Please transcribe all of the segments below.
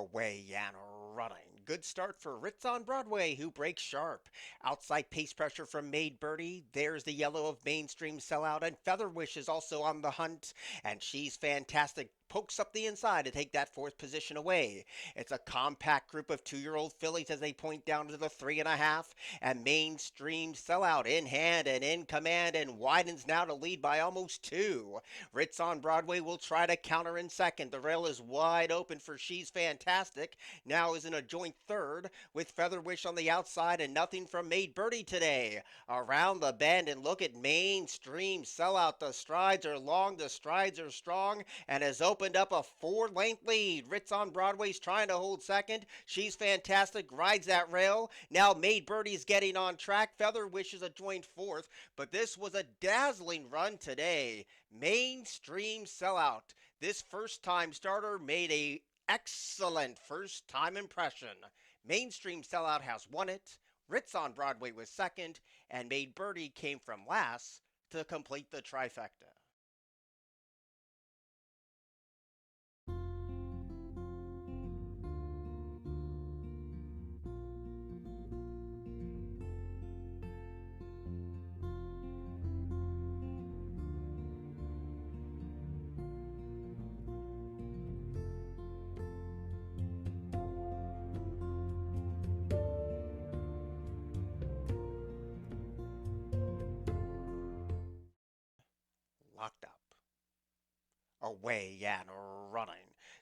Away and running. Good start for Ritz on Broadway, who breaks sharp. Outside pace pressure from Maid Birdie. There's the yellow of mainstream sellout, and Featherwish is also on the hunt, and she's fantastic. Pokes up the inside to take that fourth position away. It's a compact group of 2-year-old fillies as they point down to the 3.5, and mainstream sellout in hand and in command and widens now to lead by almost 2. Ritz on Broadway will try to counter in second. The rail is wide open for She's Fantastic. Now is in a joint third with Featherwish on the outside and nothing from Maid Birdie today. Around the bend and look at mainstream sellout. The strides are long, the strides are strong, and has opened up a 4-length lead. Ritz on Broadway's trying to hold second. She's Fantastic rides that rail. Now Maid Birdie's getting on track. Featherwish is a joint fourth, but this was a dazzling run today. Mainstream sellout. This first-time starter made a excellent first-time impression. Mainstream sellout has won it. Ritz on Broadway was second, and Maid Birdie came from last to complete the trifecta. Locked up. Away and running.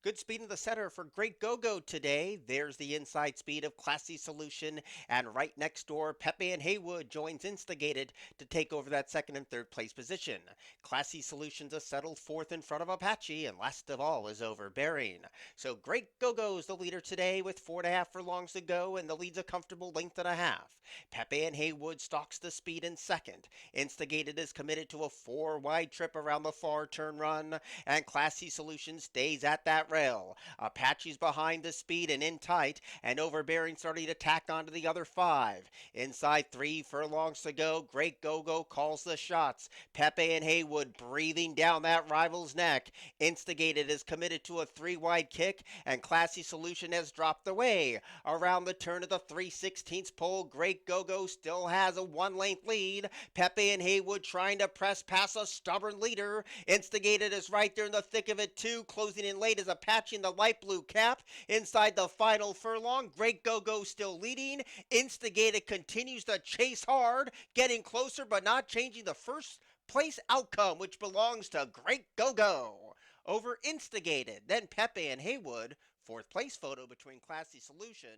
Good speed in the center for Great Go-Go today. There's the inside speed of Classy Solution, and right next door, Pepe and Haywood joins Instigated to take over that second and third place position. Classy Solution's a settled fourth in front of Apache, and last of all is Overbearing. So Great Go-Go's the leader today with 4.5 furlongs to go, and the lead's a comfortable length and a half. Pepe and Haywood stalks the speed in second. Instigated is committed to a 4-wide trip around the far turn run, and Classy Solution stays at that rail. Apache's behind the speed and in tight, and Overbearing starting to tack onto the other 5. Inside 3 furlongs to go, Great Go-Go calls the shots. Pepe and Haywood breathing down that rival's neck. Instigated is committed to a 3-wide kick, and Classy Solution has dropped away. Around the turn of the 3/16 pole, Great Go-Go still has a 1-length lead. Pepe and Haywood trying to press past a stubborn leader. Instigated is right there in the thick of it too. Closing in late is Apache in the light blue cap. Inside the final furlong, Great Go-Go still leading. Instigated continues to chase hard, getting closer but not changing the first place outcome, which belongs to Great Go-Go. Over Instigated, then Pepe and Haywood. Fourth place photo between Classy Solution.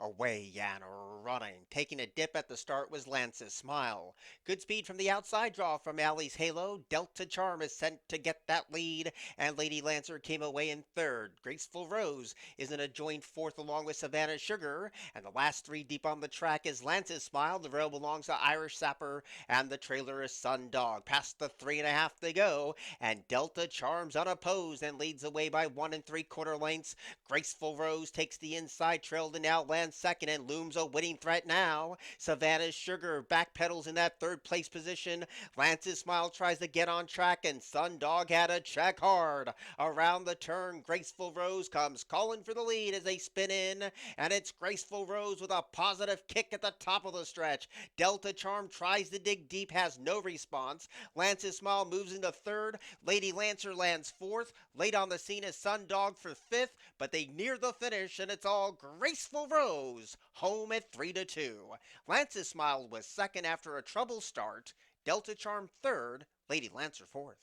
Away and running. Taking a dip at the start was Lance's Smile. Good speed from the outside draw from Allie's Halo. Delta Charm is sent to get that lead, and Lady Lancer came away in third. Graceful Rose is in a joint fourth along with Savannah Sugar, and the last 3 deep on the track is Lance's Smile. The rail belongs to Irish Sapper, and the trailer is Sundog. Past the 3.5 they go, and Delta Charms unopposed and leads away by 1 3/4 lengths. Graceful Rose takes the inside trail to now land second and looms a winning threat now. Savannah's Sugar backpedals in that third place position. Lance's Smile tries to get on track, and Sundog had a check hard. Around the turn, Graceful Rose comes calling for the lead as they spin in, and it's Graceful Rose with a positive kick at the top of the stretch. Delta Charm tries to dig deep, has no response. Lance's Smile moves into third. Lady Lancer lands fourth. Late on the scene is Sundog for fifth, but they near the finish, and it's all Graceful Rose home at 3-2. Lance's Smile was second after a trouble start. Delta Charm third. Lady Lancer fourth.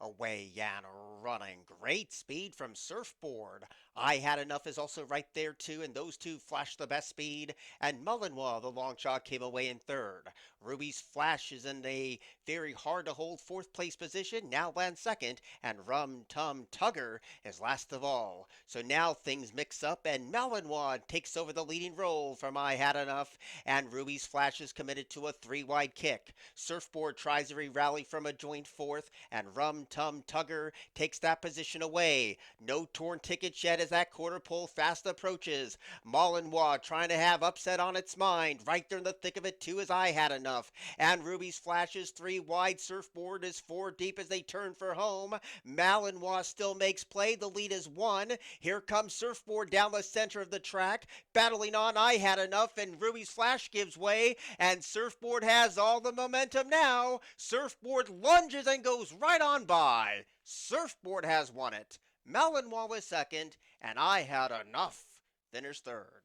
Away Yan running. Great speed from Surfboard. I Had Enough is also right there too, and those two flashed the best speed. And Mullenwell, the long shot, came away in third. Ruby's Flash is in a very hard to hold fourth place position, now lands second, and Rum Tum Tugger is last of all. So now things mix up, and Mullenwell takes over the leading role from I Had Enough, and Ruby's Flash is committed to a three-wide kick. Surfboard tries a rally from a joint fourth, and Rum Tum Tugger takes that position away. No torn tickets yet as that quarter pole fast approaches. Malinois trying to have upset on its mind. Right there in the thick of it too as I Had Enough. And Ruby's Flash is three wide. Surfboard is four deep as they turn for home. Malinois still makes play. The lead is one. Here comes Surfboard down the center of the track. Battling on I Had Enough, and Ruby's Flash gives way. And Surfboard has all the momentum now. Surfboard lunges and goes right on by. Surfboard has won it. Malinois was second, and I Had Enough finished third.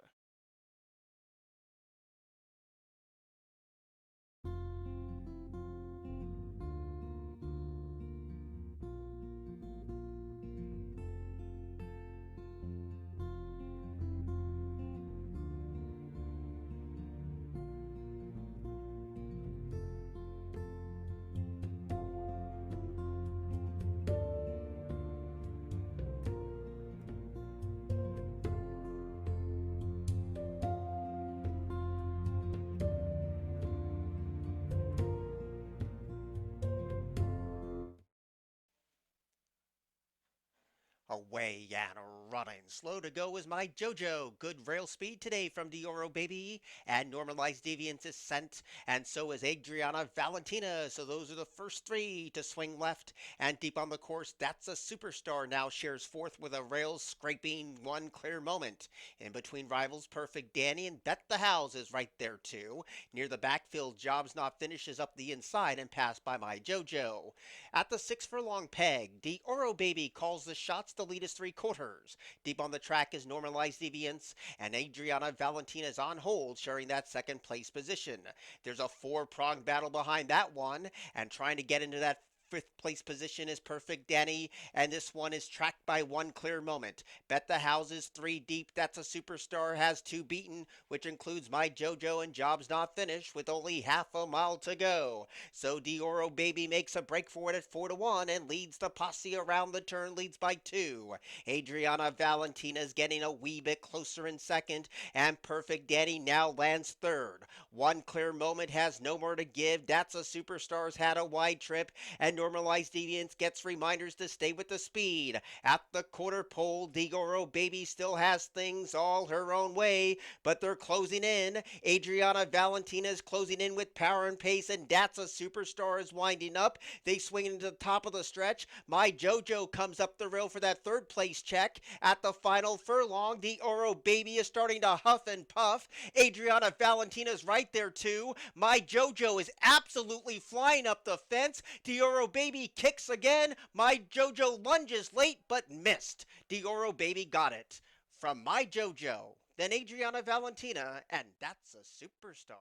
Away Yan running. Slow to go is my JoJo. Good rail speed today from Dioro Baby. And normalized deviance is sent. And so is Adriana Valentina. So those are the first three to swing left. And deep on the course, That's a Superstar now shares fourth with a rail scraping one clear moment. In between rivals, Perfect Danny and Bet the House is right there too. Near the backfield, Jobs Not Finishes up the inside and passed by my JoJo. At the 6 furlong peg, Dioro Baby calls the shots. The lead is three quarters. Deep on the track is Normalized Deviance, and Adriana Valentina is on hold, sharing that second place position. There's a four-pronged battle behind that one, and trying to get into that fifth place position is Perfect Danny, and this one is tracked by one clear moment. Bet the House is three deep. That's a Superstar has two beaten, which includes my JoJo and Jobs Not Finished with only half a mile to go. So Dioro Baby makes a break for it at 4-1 and leads the posse around the turn, leads by two. Adriana Valentina is getting a wee bit closer in second, and Perfect Danny now lands third. One clear moment has no more to give. That's a Superstar's had a wide trip, and Normalized Deviance gets reminders to stay with the speed. At the quarter pole, Dioro Baby still has things all her own way, but they're closing in. Adriana Valentina is closing in with power and pace, and That's a Superstar is winding up. They swing into the top of the stretch. My JoJo comes up the rail for that third place check. At the final furlong, Dioro Baby is starting to huff and puff. Adriana Valentina's right there too. My JoJo is absolutely flying up the fence. Dioro Baby kicks again. My JoJo lunges late but missed. Dioro Baby got it. From my JoJo, then Adriana Valentina, and That's a Superstar.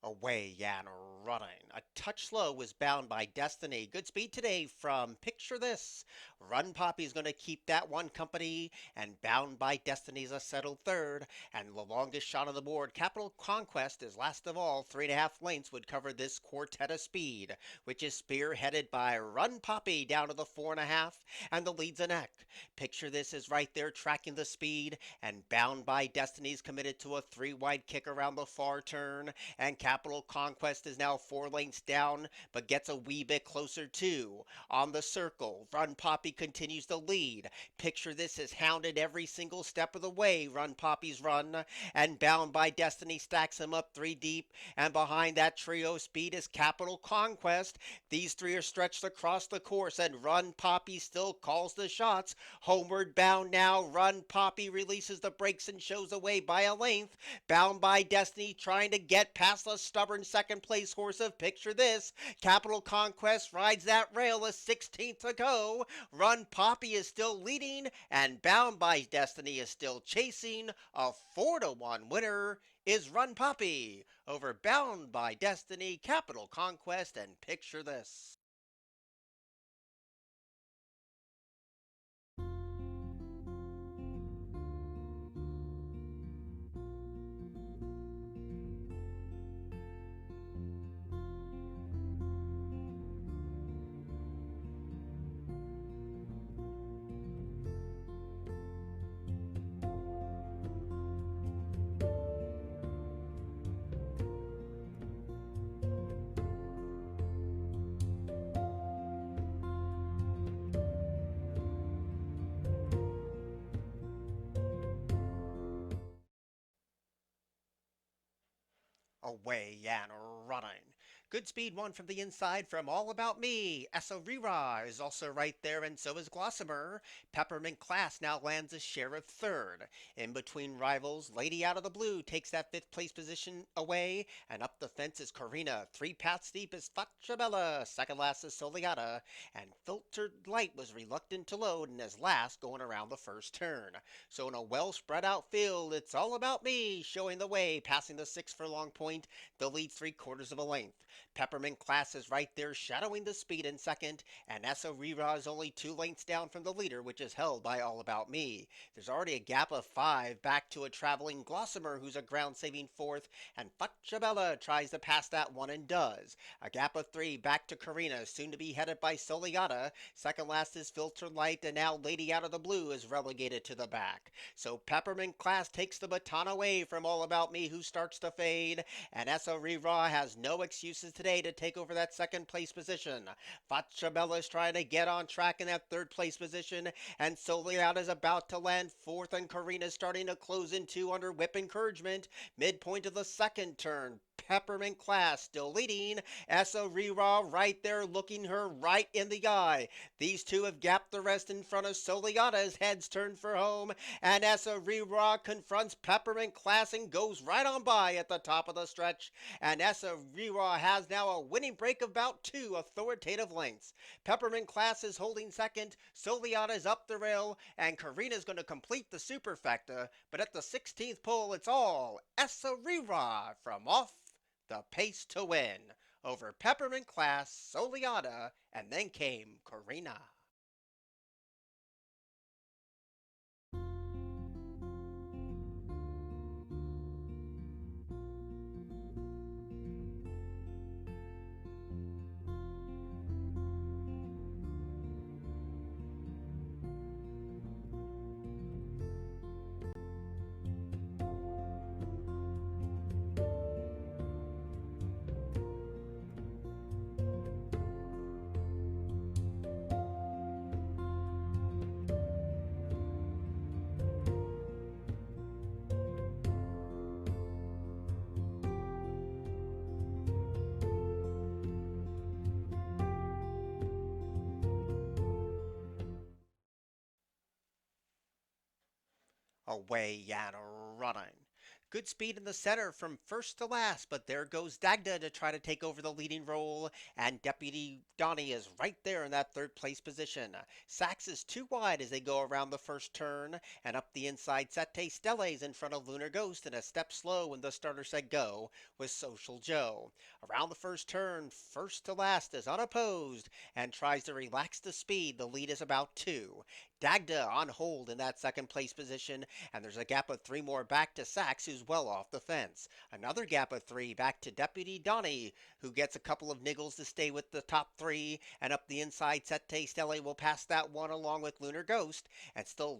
Away Yan running. A touch slow was bound by Destiny. Good speed today from Picture This. Run Poppy's going to keep that one company, and Bound by Destiny's a settled third. And the longest shot on the board, Capital Conquest, is last of all. 3.5 lengths would cover this quartet of speed, which is spearheaded by Run Poppy down to the 4.5, and the lead's a neck. Picture This is right there tracking the speed, and Bound by Destiny's committed to a three-wide kick around the far turn, and Capital Conquest is now 4 lengths down, but gets a wee bit closer too. On the circle, Run Poppy continues to lead. Picture this as hounded every single step of the way. Run Poppy's run, and Bound by Destiny stacks him up 3 deep, and behind that trio speed is Capital Conquest. These three are stretched across the course, and Run Poppy still calls the shots. Homeward bound now, Run Poppy releases the brakes and shows away by a length. Bound by Destiny trying to get past the stubborn second place horse of Picture This. Capital Conquest rides that rail, a 16th to go. Run Poppy is still leading, and Bound by Destiny is still chasing. A 4-1 winner is Run Poppy over Bound by Destiny, Capital Conquest, and Picture This. Away and running. Good speed one from the inside from All About Me. Essaouira is also right there, and so is Glossamer. Peppermint Class now lands a share of third. In between rivals, Lady Out of the Blue takes that 5th place position away, and up the fence is Karina. 3 paths deep is Facciabella. Second last is Soleada, and Filtered Light was reluctant to load and is last going around the first turn. So in a well spread out field, it's All About Me showing the way, passing the 6 furlong point. The lead 3/4 of a length. Peppermint Class is right there shadowing the speed in second, and Essaouira is only 2 lengths down from the leader, which is held by All About Me. There's already a gap of 5 back to a traveling Glossamer, who's a ground-saving 4th, and Facciabella tries to pass that one and does. A gap of 3 back to Karina, soon to be headed by Soleada. Second last is Filtered Light, and now Lady Out of the Blue is relegated to the back. So Peppermint Class takes the baton away from All About Me, who starts to fade, and Essaouira has no excuses today to take over that 2nd place position. Facciabella is trying to get on track in that 3rd place position, and Soleada is about to land 4th, and Karina is starting to close in 2 under whip encouragement. Midpoint of the 2nd turn, Peppermint Class still leading. Essaouira right there looking her right in the eye. These two have gapped the rest in front of Soleada as heads turn for home, and Essaouira confronts Peppermint Class and goes right on by at the top of the stretch, and Essaouira has now a winning break of about 2 authoritative lengths. Peppermint Class is holding second, Soleada is up the rail, and Karina is going to complete the superfecta, but at the 16th pole it's all Essaouira from off the pace to win over Peppermint Class, Soleada, and then came Karina. Away and running. Good speed in the center from first to last, but there goes Dagda to try to take over the leading role, and Deputy Donnie is right there in that 3rd place position. Sax is too wide as they go around the first turn, and up the inside Sette Stelles in front of Lunar Ghost, and a step slow when the starter said go with Social Joe. Around the first turn, first to last is unopposed and tries to relax the speed. The lead is about 2. Dagda on hold in that 2nd place position, and there's a gap of 3 more back to Sax, who's well off the fence. Another gap of 3 back to Deputy Donnie, who gets a couple of niggles to stay with the top 3, and up the inside Sette Stelle will pass that one along with Lunar Ghost, and still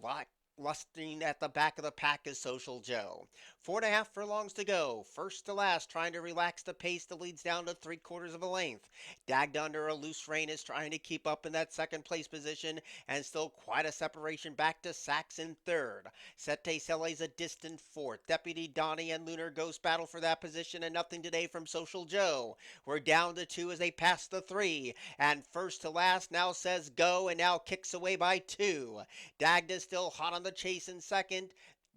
lusting at the back of the pack is Social Joe. 4.5 furlongs to go. First to last, trying to relax the pace. The lead's down to 3/4 of a length. Dagged under a loose rein is trying to keep up in that second place position, and still quite a separation back to Sachs in third. Sette Cele's a distant fourth. Deputy Donnie and Lunar Ghost battle for that position, and nothing today from Social Joe. We're down to 2 as they pass the 3, and first to last now says go, and now kicks away by 2. Dagged is still hot on the chase in second.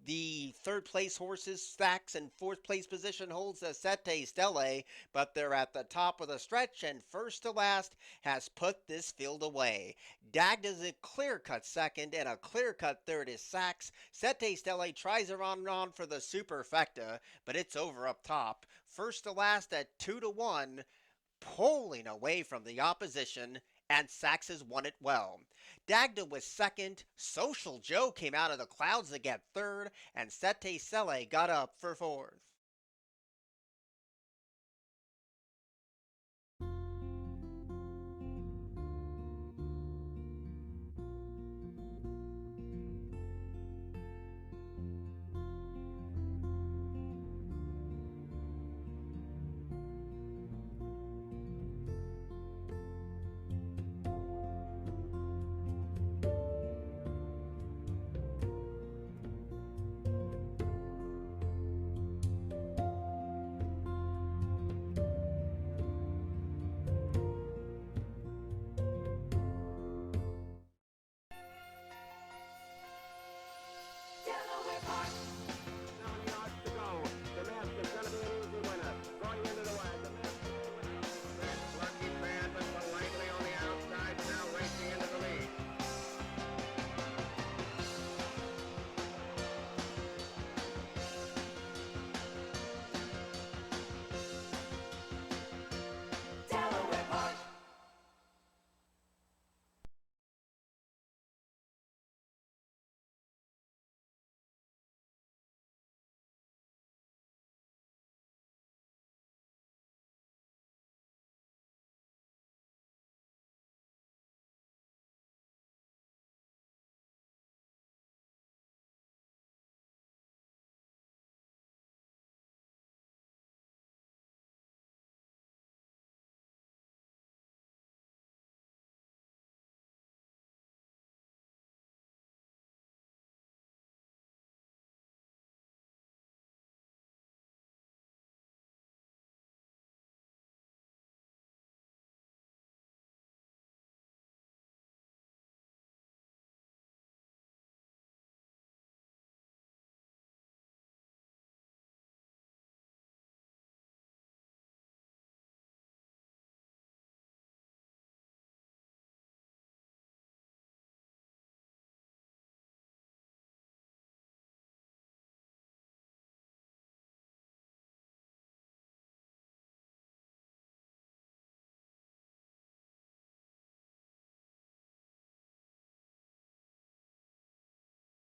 The third place horses Stacks and fourth place position holds the Sette Stelle, but they're at the top of the stretch, and first to last has put this field away. Dagged is a clear-cut second, and a clear-cut third is Sachs. Sette Stelle tries her on for the superfecta, but it's over up top. First to last at 2-1, pulling away from the opposition, and Sachs has won it well. Dagda was second, Social Joe came out of the clouds to get third, and Sette Cele got up for fourth.